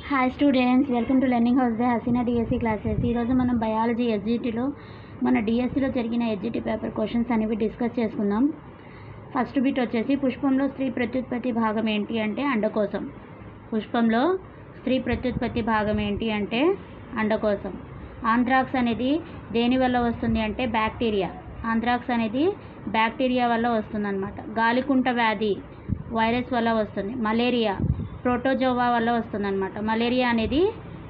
Hi students, welcome to learning house by Haseena DSC classes. ఈరోజు మనం biology ఎస్జిటిలో మన డిఎస్సిలో జరిగిన ఎస్జిటి పేపర్ క్వశ్చన్స్ అనేవి డిస్కస్ చేసుకుందాం. ఫస్ట్ బిట్ వచ్చేసి పుష్పంలో స్త్రీ ప్రత్యుత్పత్తి భాగం ఏంటి అంటే అండకోశం. పుష్పంలో స్త్రీ ప్రత్యుత్పత్తి భాగం ఏంటి అంటే అండకోశం. ఆంథ్రాక్స్ అనేది దేని వల్ల వస్తుంది అంటే బ్యాక్టీరియా. ఆంథ్రాక్స్ అనేది బ్యాక్టీరియా వల్ల వస్తుందన్నమాట. గాలికుంట వ్యాధి వైరస్ వల్ల వస్తుంది. మలేరియా ప్రోటోజోవా వల్ల వస్తుందన్నమాట. మలేరియా అనేది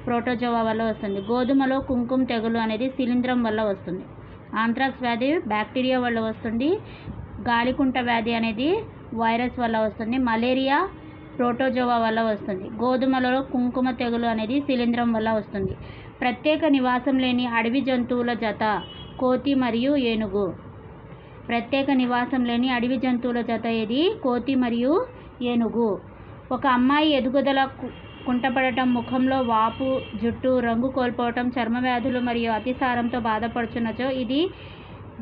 ప్రోటోజోవా వల్ల వస్తుంది. గోధుమలో కుంకుమ తెగులు అనేది శిలీంధ్రం వల్ల వస్తుంది. ఆంథ్రాక్స్ వ్యాధి బ్యాక్టీరియా వల్ల వస్తుంది. గాలికుంట వ్యాధి అనేది వైరస్ వల్ల వస్తుంది. మలేరియా ప్రోటోజోవా వల్ల వస్తుంది. గోధుమలో కుంకుమ తెగులు అనేది శిలీంధ్రం వల్ల వస్తుంది. ప్రత్యేక నివాసం లేని అడవి జంతువుల జత కోతి మరియు ఏనుగు. ప్రత్యేక నివాసం లేని అడవి జంతువుల జత ఏది? కోతి మరియు ఏనుగు. ఒక అమ్మాయి ఎదుగుదల కుంటపడటం, ముఖంలో వాపు, జుట్టు రంగు కోల్పోవటం, చర్మ వ్యాధులు మరియు అతిసారంతో బాధపడుచున్నచో ఇది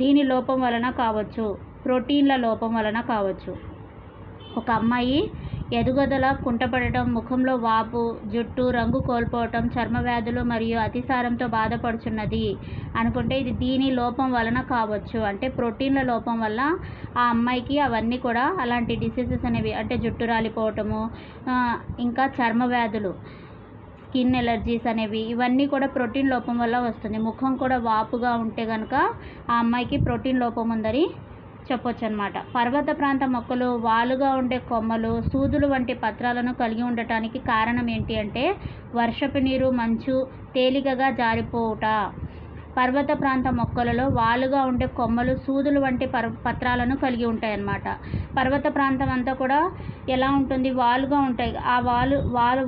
దీని లోపం వలన కావచ్చు, ప్రోటీన్ల లోపం వలన కావచ్చు. ఒక అమ్మాయి ఎదుగుదల కుంటపడటం, ముఖంలో వాపు, జుట్టు రంగు కోల్పోవటం, చర్మ వ్యాధులు మరియు అతిసారంతో బాధపడుచున్నది అనుకుంటే ఇది దీని లోపం వలన కావచ్చు, అంటే ప్రోటీన్ల లోపం వల్ల ఆ అమ్మాయికి అవన్నీ కూడా అలాంటి డిసీజెస్ అనేవి అంటే జుట్టు రాలిపోవటము, ఇంకా చర్మ వ్యాధులు, స్కిన్ ఎలర్జీస్ అనేవి ఇవన్నీ కూడా ప్రోటీన్ లోపం వల్ల వస్తుంది. ముఖం కూడా వాపుగా ఉంటే కనుక ఆ అమ్మాయికి ప్రోటీన్ లోపం ఉందని చెప్పొచ్చు అనమాట. పర్వత ప్రాంత మొక్కలు వాలుగా ఉండే కొమ్మలు, సూదులు వంటి పత్రాలను కలిగి ఉండటానికి కారణం ఏంటి అంటే వర్షపు నీరు, మంచు, తేలికగా జారిపోవుట. పర్వత ప్రాంత మొక్కలలో వాలుగా ఉండే కొమ్మలు, సూదులు వంటి పత్రాలను కలిగి ఉంటాయి అన్నమాట. పర్వత ప్రాంతం అంతా కూడా ఎలా ఉంటుంది? వాలుగా ఉంటాయి. ఆ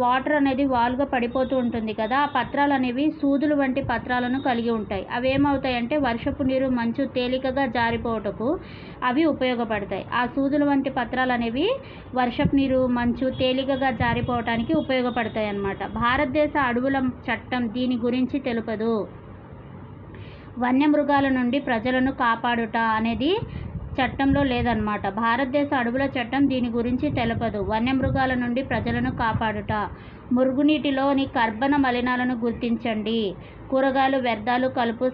వాటర్ అనేది వాలుగా పడిపోతూ ఉంటుంది కదా, ఆ పత్రాలు అనేవి సూదులు వంటి పత్రాలను కలిగి ఉంటాయి. అవి ఏమవుతాయంటే వర్షపు నీరు, మంచు తేలికగా జారిపోవటకు అవి ఉపయోగపడతాయి. ఆ సూదులు వంటి పత్రాలు అనేవి వర్షపు నీరు, మంచు తేలికగా జారిపోవటానికి ఉపయోగపడతాయి అన్నమాట. భారతదేశ అడవుల చట్టం దీని గురించి తెలుపదు. వన్యమృగాల నుండి ప్రజలను కాపాడుట అనేది చట్టంలో లేదన్నమాట. భారతదేశ అడవుల చట్టం దీని గురించి తెలపదు. వన్యమృగాల నుండి ప్రజలను కాపాడుట. మురుగునీటిలోని కర్బన మలినాలను గుర్తించండి. కూరగాయలు, వ్యర్థాలు, కలుపు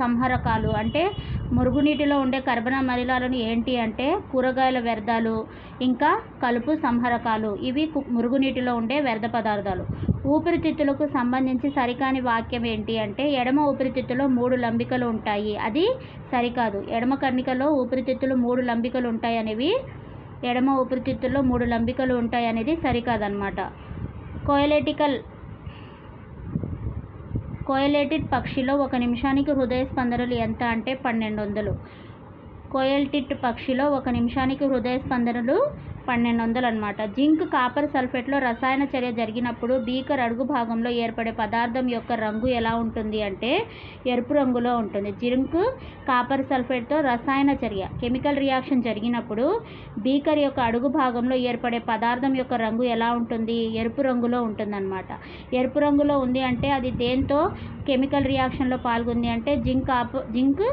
సంహారకాలు. అంటే మురుగునీటిలో ఉండే కర్బన మలినాలను ఏంటి అంటే కూరగాయల వ్యర్థాలు, ఇంకా కలుపు సంహారకాలు. ఇవి మురుగునీటిలో ఉండే వ్యర్థ పదార్థాలు. ఊపిరితిత్తులకు సంబంధించి సరికాని వాక్యం ఏంటి అంటే ఎడమ ఊపిరితిత్తులో 3 లంబికలు ఉంటాయి. అది సరికాదు. ఎడమ కర్ణికలో ఊపిరితిత్తులు 3 లంబికలు ఉంటాయి అనేవి ఎడమ ఊపిరితిత్తుల్లో 3 లంబికలు ఉంటాయి అనేది సరికాదన్నమాట. కోయలేటిడ్ పక్షిలో 1 నిమిషానికి హృదయ స్పందనలు ఎంత అంటే 1200. కోయల్టిట్ పక్షిలో 1 నిమిషానికి హృదయ స్పందనలు 1200 అన్నమాట. జింక్ కాపర్ సల్ఫేట్లో రసాయన చర్య జరిగినప్పుడు బీకర్ అడుగు భాగంలో ఏర్పడే పదార్థం యొక్క రంగు ఎలా ఉంటుంది అంటే ఎరుపు రంగులో ఉంటుంది. జింక్ కాపర్ సల్ఫేట్తో రసాయన చర్య కెమికల్ రియాక్షన్ జరిగినప్పుడు బీకర్ యొక్క అడుగు భాగంలో ఏర్పడే పదార్థం యొక్క రంగు ఎలా ఉంటుంది? ఎరుపు రంగులో ఉంటుందన్నమాట. ఎరుపు రంగులో ఉంది అంటే అది దేంతో కెమికల్ రియాక్షన్లో పాల్గొంది అంటే జింక్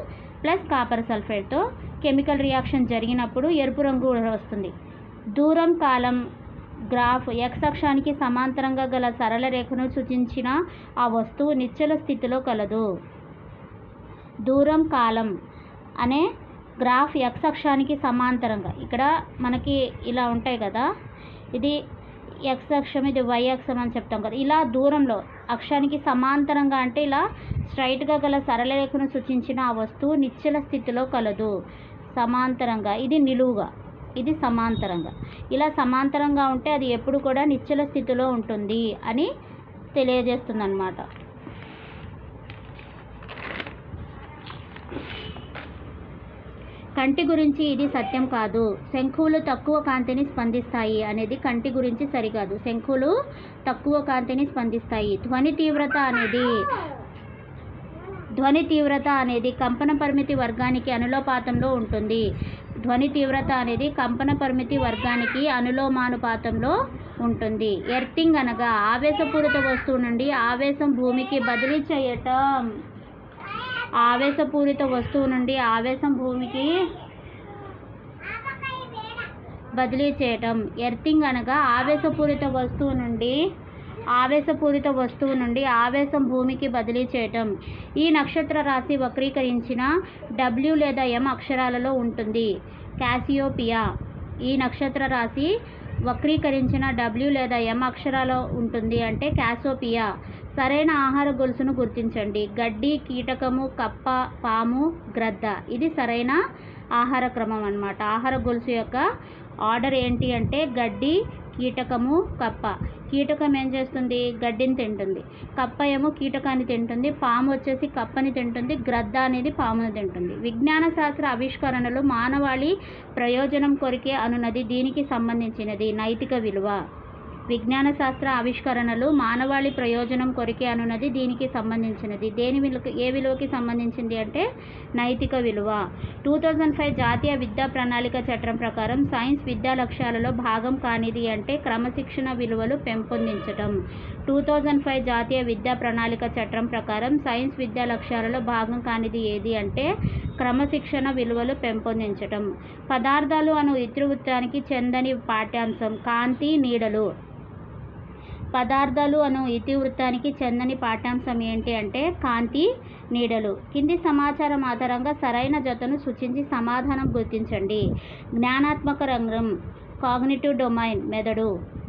ప్లస్ కాపర్ సల్ఫేట్తో కెమికల్ రియాక్షన్ జరిగినప్పుడు ఎరుపు రంగు వస్తుంది. దూరం కాలం గ్రాఫ్ x అక్షానికి సమాంతరంగా గల సరళ రేఖను సూచించిన ఆ వస్తువు నిశ్చల స్థితిలో కలదు. దూరం కాలం అనే గ్రాఫ్ x అక్షానికి సమాంతరంగా ఇక్కడ మనకి ఇలా ఉంటాయి కదా, ఇది x అక్షం, ఇది y అక్షం అని చెప్తాం కదా. ఇలా దూరంలో అక్షానికి సమాంతరంగా అంటే ఇలా స్ట్రైట్గా గల సరళ రేఖను సూచించిన ఆ వస్తువు నిశ్చల స్థితిలో కలదు. సమాంతరంగా, ఇది నిలువుగా, ఇది సమాంతరంగా. ఇలా సమాంతరంగా ఉంటే అది ఎప్పుడు కూడా నిశ్చల స్థితిలో ఉంటుంది అని తెలియజేస్తుంది అన్నమాట. కంటి గురించి ఇది సత్యం కాదు. శంఖువులు తక్కువ కాంతిని స్పందిస్తాయి అనేది కంటి గురించి సరికాదు. శంఖువులు తక్కువ కాంతిని స్పందిస్తాయి. ధ్వని తీవ్రత అనేది కంపన పరిమితి వర్గానికి అనులోపాతంలో ఉంటుంది. ధ్వని తీవ్రత అనేది కంపన పరిమితి వర్గానికి అనులోమానుపాతంలో ఉంటుంది. ఎర్తింగ్ అనగా ఆవేశపూరిత వస్తువు నుండి ఆవేశం భూమికి బదిలీ చేయటం. ఆవేశపూరిత వస్తువు నుండి ఆవేశం భూమికి బదిలీ చేయటం. ఎర్తింగ్ అనగా ఆవేశపూరిత వస్తువు నుండి ఆవేశపూరిత వస్తువు నుండి ఆవేశం భూమికి బదిలీ చేయటం. ఈ నక్షత్ర రాశి వక్రీకరించిన W లేదా M అక్షరాలలో ఉంటుంది. క్యాసియోపియా. ఈ నక్షత్ర రాశి వక్రీకరించిన W లేదా M అక్షరాలు ఉంటుంది అంటే క్యాసియోపియా. సరైన ఆహార గొలుసును గుర్తించండి. గడ్డి, కీటకము, కప్ప, పాము, గ్రద్ద. ఇది సరైన ఆహార క్రమం అన్నమాట. ఆహార గొలుసు యొక్క ఆర్డర్ ఏంటి అంటే గడ్డి, కీటకము, కప్ప. కీటకం ఏం చేస్తుంది? గడ్డిని తింటుంది. కప్ప ఏమో కీటకాన్ని తింటుంది. పాము వచ్చేసి కప్పని తింటుంది. గ్రద్ద అనేది పామును తింటుంది. విజ్ఞాన శాస్త్ర ఆవిష్కరణలు మానవాళి ప్రయోజనం కొరికే అనున్నది దీనికి సంబంధించినది. నైతిక విలువ. విజ్ఞాన శాస్త్ర ఆవిష్కరణలు మానవాళి ప్రయోజనం కొరికే అనున్నది దీనికి సంబంధించినది. ఏ విలువకి సంబంధించింది అంటే నైతిక విలువ. 2005 జాతీయ విద్యా ప్రణాళిక చట్టం ప్రకారం సైన్స్ విద్యా లక్ష్యాలలో భాగం కానిది అంటే క్రమశిక్షణ విలువలు పెంపొందించటం. 2005 జాతీయ విద్యా ప్రణాళిక చట్టం ప్రకారం సైన్స్ విద్యా లక్ష్యాలలో భాగం కానిది ఏది అంటే క్రమశిక్షణ విలువలు పెంపొందించటం. పదార్థాలు అను ఇతివృత్తానికి చెందని పాఠ్యాంశం. కాంతి, నీడలు. పదార్థాలు అను ఇతివృత్తానికి చెందని పాఠ్యాంశం ఏంటి అంటే కాంతి, నీడలు. కింది సమాచారం ఆధారంగా సరైన జతను సూచించి సమాధానం గుర్తించండి. జ్ఞానాత్మక రంగం. కాగ్నిటివ్ డొమైన్, మెదడు.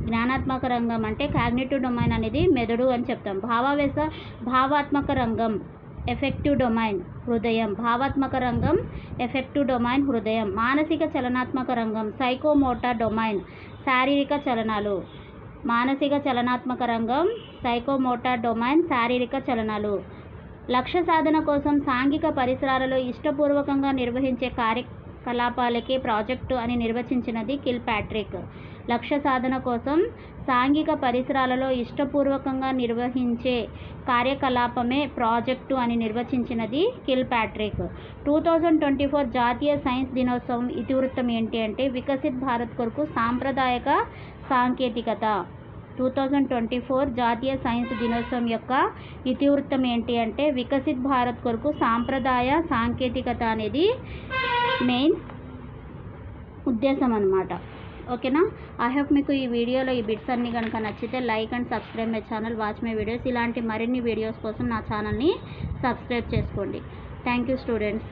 జ్ఞానాత్మక రంగం అంటే కాగ్నిటివ్ డొమైన్ అనేది మెదడు అని చెప్తాం. భావాత్మక రంగం, ఎఫెక్టివ్ డొమైన్, హృదయం. భావాత్మక రంగం, ఎఫెక్టివ్ డొమైన్, హృదయం. మానసిక చలనాత్మక రంగం, సైకోమోటర్ డొమైన్, శారీరక చలనాలు. మానసిక చలనాత్మక రంగం, సైకోమోటర్ డొమైన్, శారీరక చలనాలు. లక్ష్య సాధన కోసం సాంఘిక పరిసరాలలో ఇష్టపూర్వకంగా నిర్వహించే కార్యకలాపాలకే ప్రాజెక్టు అని నిర్వచించినది కిల్పాట్రిక్. లక్ష్య సాధన కోసం సాంఘిక పరిసరాలలో ఇష్టపూర్వకంగా నిర్వహించే కార్యకలాపమే ప్రాజెక్టు అని నిర్వచించినది కిల్పాట్రిక్. 2024 జాతీయ సైన్స్ దినోత్సవం ఇతివృత్తం ఏంటి అంటే వికసిత్ భారత్ కొరకు సాంప్రదాయక సాంకేతికత. 2024 జాతీయ సైన్స్ దినోత్సవం యొక్క ఇతివృత్తం ఏంటి అంటే వికసిత్ భారత్ కొరకు సాంప్రదాయ సాంకేతికత అనేది మెయిన్ ఉద్దేశం అన్నమాట. ఓకేనా? ఐ హోప్ మీకు ఈ వీడియోలో ఈ బిట్స్ అన్నీ కనుక నచ్చితే like and subscribe my channel, watch my videos. ఇలాంటి మరిన్ని వీడియోస్ కోసం నా ఛానల్ని సబ్స్క్రైబ్ చేసుకోండి. Thank you students.